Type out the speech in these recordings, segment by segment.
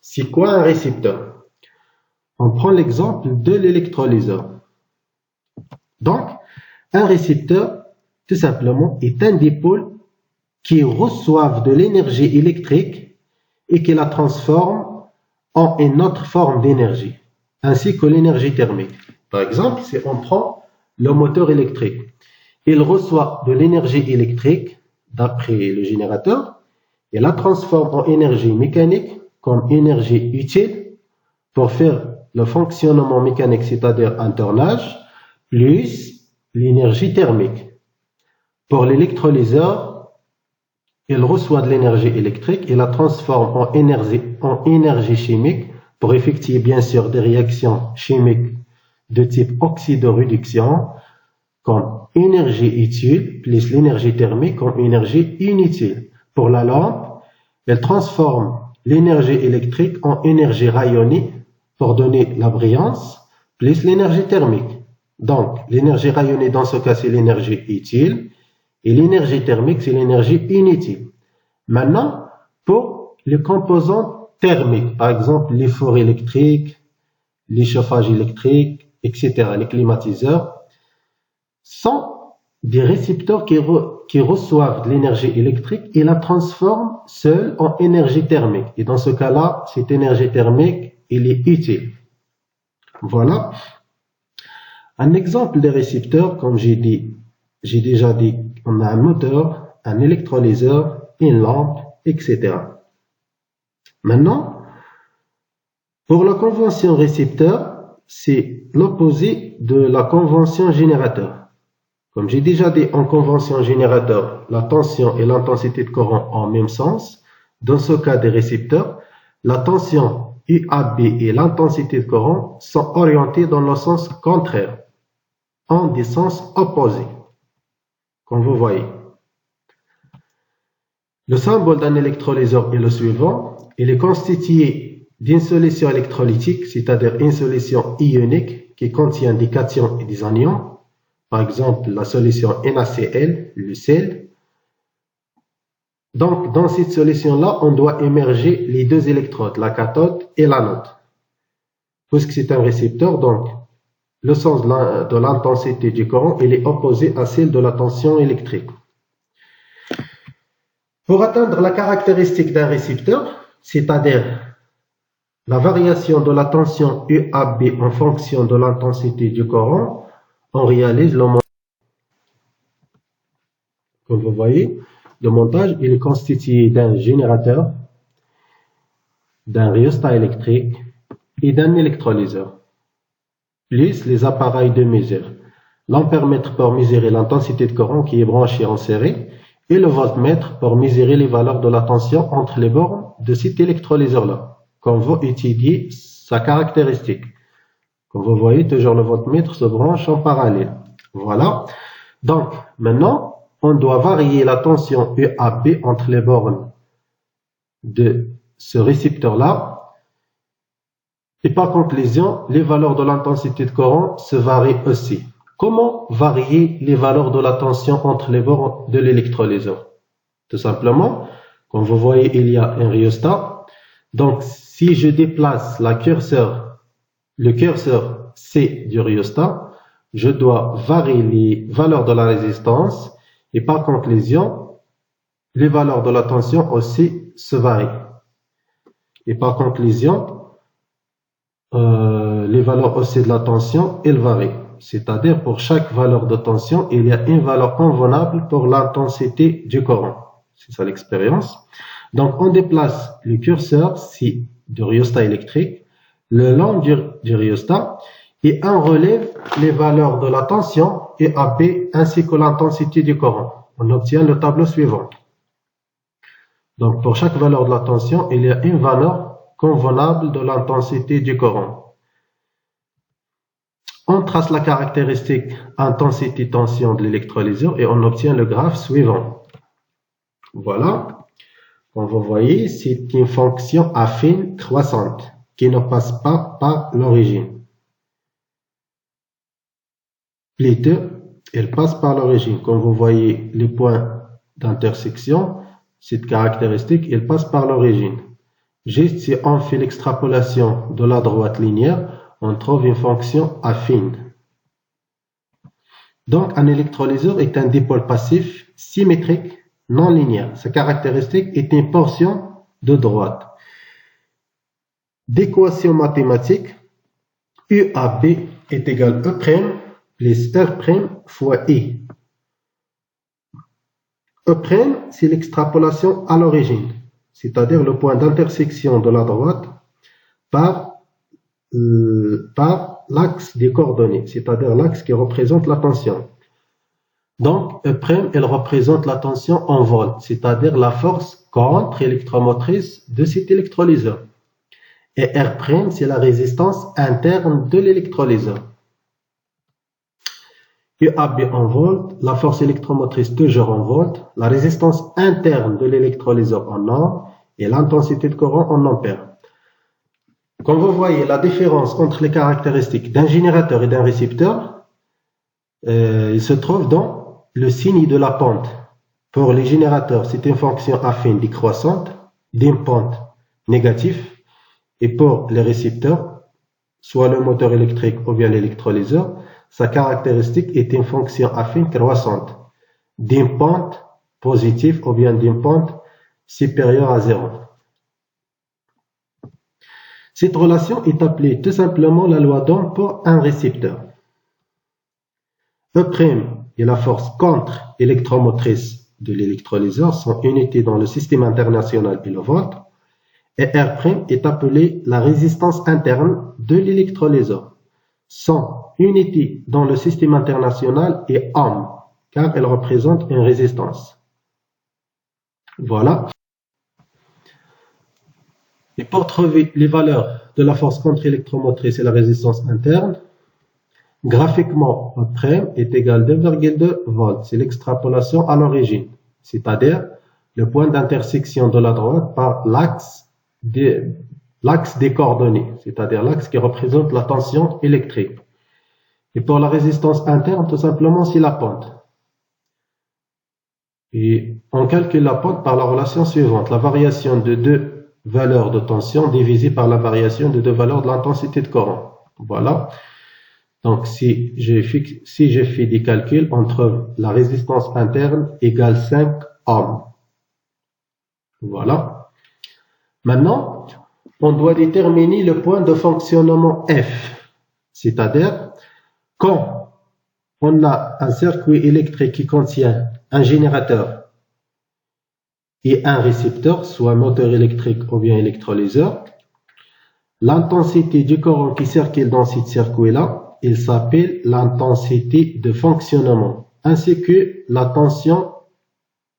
C'est quoi un récepteur? On prend l'exemple de l'électrolyseur. Donc, un récepteur, tout simplement, est un dipôle qui reçoit de l'énergie électrique et qui la transforme en une autre forme d'énergie, ainsi que l'énergie thermique. Par exemple, si on prend le moteur électrique, il reçoit de l'énergie électrique d'après le générateur et la transforme en énergie mécanique comme énergie utile pour faire le fonctionnement mécanique, c'est-à-dire un tournage, plus l'énergie thermique. Pour l'électrolyseur, il reçoit de l'énergie électrique et la transforme en énergie chimique pour effectuer bien sûr des réactions chimiques de type oxydoréduction comme énergie utile plus l'énergie thermique comme énergie inutile. Pour la lampe, elle transforme l'énergie électrique en énergie rayonnée pour donner la brillance plus l'énergie thermique. Donc, l'énergie rayonnée dans ce cas, c'est l'énergie utile et l'énergie thermique, c'est l'énergie inutile. Maintenant, pour les composants thermiques, par exemple les fours électriques, les chauffages électriques, etc., les climatiseurs, sont des récepteurs qui reçoivent de l'énergie électrique et la transforment seule en énergie thermique. Et dans ce cas-là, cette énergie thermique, elle est utile. Voilà. Un exemple des récepteurs, comme j'ai déjà dit, on a un moteur, un électrolyseur, une lampe, etc. Maintenant, pour la convention récepteur, c'est l'opposé de la convention générateur. Comme j'ai déjà dit en convention générateur, la tension et l'intensité de courant ont le même sens. Dans ce cas des récepteurs, la tension UAB et l'intensité de courant sont orientées dans le sens contraire, en des sens opposés, comme vous voyez. Le symbole d'un électrolyseur est le suivant. Il est constitué d'une solution électrolytique, c'est-à-dire une solution ionique qui contient des cations et des anions. Par exemple, la solution NaCl, le sel. Donc, dans cette solution-là, on doit émerger les deux électrodes, la cathode et l'anode. Puisque c'est un récepteur, donc, le sens de l'intensité du courant, il est opposé à celle de la tension électrique. Pour atteindre la caractéristique d'un récepteur, c'est-à-dire la variation de la tension UAB en fonction de l'intensité du courant, on réalise le montage. Comme vous voyez, le montage il est constitué d'un générateur, d'un rhéostat électrique et d'un électrolyseur, plus les appareils de mesure, l'ampèremètre pour mesurer l'intensité de courant qui est branché en série, et le voltmètre pour mesurer les valeurs de la tension entre les bornes de cet électrolyseur-là, qu'on va étudier sa caractéristique. Comme vous voyez, toujours le voltmètre se branche en parallèle. Voilà. Donc, maintenant, on doit varier la tension UAB entre les bornes de ce récepteur-là. Et par conclusion, les valeurs de l'intensité de courant se varient aussi. Comment varier les valeurs de la tension entre les bornes de l'électrolyseur? Tout simplement, comme vous voyez, il y a un rhéostat. Donc, si je déplace le curseur C du rhéostat, je dois varier les valeurs de la résistance et par conclusion, les valeurs de la tension aussi se varient. Et par conclusion, les valeurs aussi de la tension, elles varient. C'est-à-dire pour chaque valeur de tension, il y a une valeur convenable pour l'intensité du courant. C'est ça l'expérience. Donc on déplace le curseur C du rhéostat électrique le long du rhéostat et on relève les valeurs de la tension UAB ainsi que l'intensité du courant. On obtient le tableau suivant. Donc pour chaque valeur de la tension, il y a une valeur convenable de l'intensité du courant. On trace la caractéristique intensité-tension de l'électrolyseur et on obtient le graphe suivant. Voilà. Comme vous voyez, c'est une fonction affine croissante qui ne passe pas par l'origine. Plutôt, elle passe par l'origine. Comme vous voyez les points d'intersection, cette caractéristique, elle passe par l'origine. Juste si on fait l'extrapolation de la droite linéaire, on trouve une fonction affine. Donc, un électrolyseur est un dipôle passif symétrique non linéaire. Sa caractéristique est une portion de droite. D'équation mathématique, UAB est égal à E' plus R' fois I. E', c'est l'extrapolation à l'origine, c'est-à-dire le point d'intersection de la droite par l'axe des coordonnées, c'est-à-dire l'axe qui représente la tension. Donc, E', elle représente la tension en volts, c'est-à-dire la force contre-électromotrice de cet électrolyseur. Et R', c'est la résistance interne de l'électrolyseur. UAB en volts, la force électromotrice toujours en volts, la résistance interne de l'électrolyseur en ohms et l'intensité de courant en ampères. Comme vous voyez, la différence entre les caractéristiques d'un générateur et d'un récepteur, il se trouve dans le signe de la pente. Pour les générateurs, c'est une fonction affine décroissante d'une pente négative. Et pour les récepteurs, soit le moteur électrique ou bien l'électrolyseur, sa caractéristique est une fonction affine croissante d'une pente positive ou bien d'une pente supérieure à 0. Cette relation est appelée tout simplement la loi d'Ohm pour un récepteur. E' et la force contre-électromotrice de l'électrolyseur sont unités dans le système international et le volt. Et R' est appelé la résistance interne de l'électrolyseur. Sont unités dans le système international et ohm, car elles représentent une résistance. Voilà. Et pour trouver les valeurs de la force contre-électromotrice et la résistance interne, graphiquement, E' est égal à 2,2 volts. C'est l'extrapolation à l'origine, c'est-à-dire le point d'intersection de la droite par l'axe des coordonnées, c'est-à-dire l'axe qui représente la tension électrique. Et pour la résistance interne, tout simplement, c'est la pente. Et on calcule la pente par la relation suivante, la variation de deux valeurs de tension divisée par la variation de deux valeurs de l'intensité de courant. Voilà. Donc, si j'ai fait des calculs, on trouve la résistance interne égale 5 ohms. Voilà. Maintenant, on doit déterminer le point de fonctionnement F, c'est-à-dire quand on a un circuit électrique qui contient un générateur et un récepteur, soit moteur électrique ou bien électrolyseur, l'intensité du courant qui circule dans ce circuit-là, il s'appelle l'intensité de fonctionnement, ainsi que la tension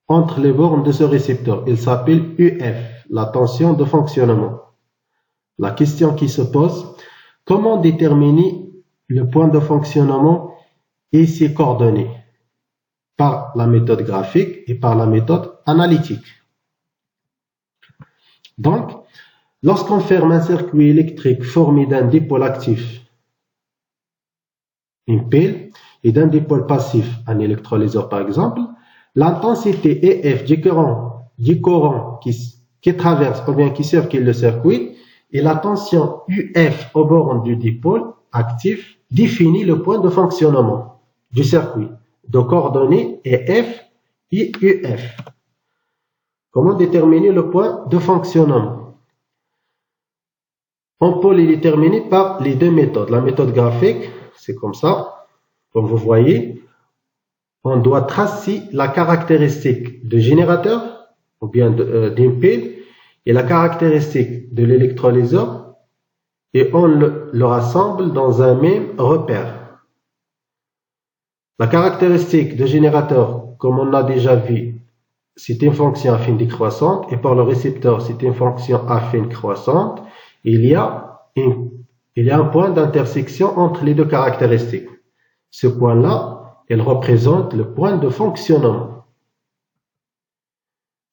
entre les bornes de ce récepteur, il s'appelle UF, la tension de fonctionnement. La question qui se pose, comment déterminer le point de fonctionnement et ses coordonnées? Par la méthode graphique et par la méthode analytique. Donc, lorsqu'on ferme un circuit électrique formé d'un dipôle actif, une pile, et d'un dipôle passif, un électrolyseur par exemple, l'intensité EF du courant qui traverse ou bien qui circule le circuit et la tension UF au bord du dipôle actif définit le point de fonctionnement du circuit de coordonnées EF et UF. Comment déterminer le point de fonctionnement? On peut les déterminer par les deux méthodes. La méthode graphique, c'est comme ça, comme vous voyez. On doit tracer la caractéristique du générateur ou bien d'une pile et la caractéristique de l'électrolyseur et on le rassemble dans un même repère. La caractéristique du générateur, comme on a déjà vu, c'est une fonction affine décroissante et pour le récepteur, c'est une fonction affine croissante. Il y a un point d'intersection entre les deux caractéristiques. Ce point-là, il représente le point de fonctionnement.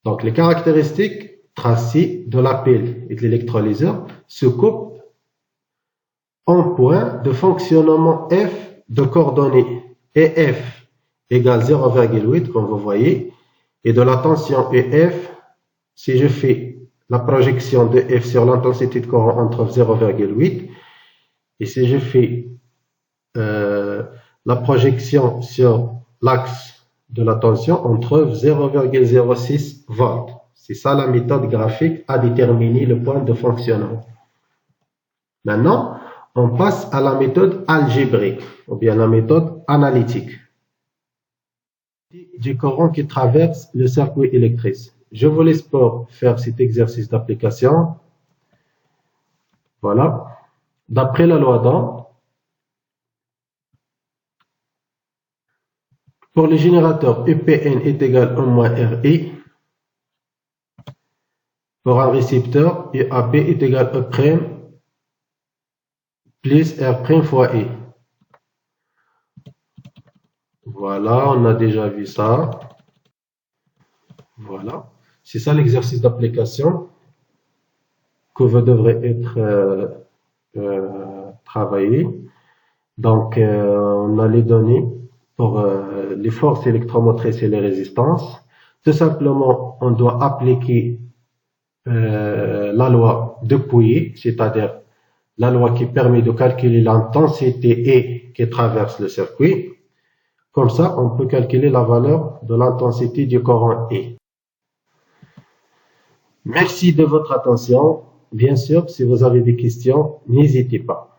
Donc, les caractéristiques tracées de la pile et de l'électrolyseur se coupent en point de fonctionnement F de coordonnées EF égale 0,8, comme vous voyez, et de la tension EF, si je fais la projection de F sur l'intensité de courant on trouve 0,8. Et si je fais la projection sur l'axe de la tension, on trouve 0,06 volts. C'est ça la méthode graphique à déterminer le point de fonctionnement. Maintenant, on passe à la méthode algébrique, ou bien la méthode analytique du courant qui traverse le circuit électrique. Je vous laisse pour faire cet exercice d'application. Voilà. D'après la loi d'Ohm, pour le générateur EPN est égal à moins RI, pour un récepteur EAB est égal à E' plus R' fois I. Voilà, on a déjà vu ça. Voilà. C'est ça l'exercice d'application que vous devrez être travaillé. Donc, on a les données pour les forces électromotrices et les résistances. Tout simplement, on doit appliquer la loi de Pouillet, c'est-à-dire la loi qui permet de calculer l'intensité E qui traverse le circuit. Comme ça, on peut calculer la valeur de l'intensité du courant E. Merci de votre attention. Bien sûr, si vous avez des questions, n'hésitez pas.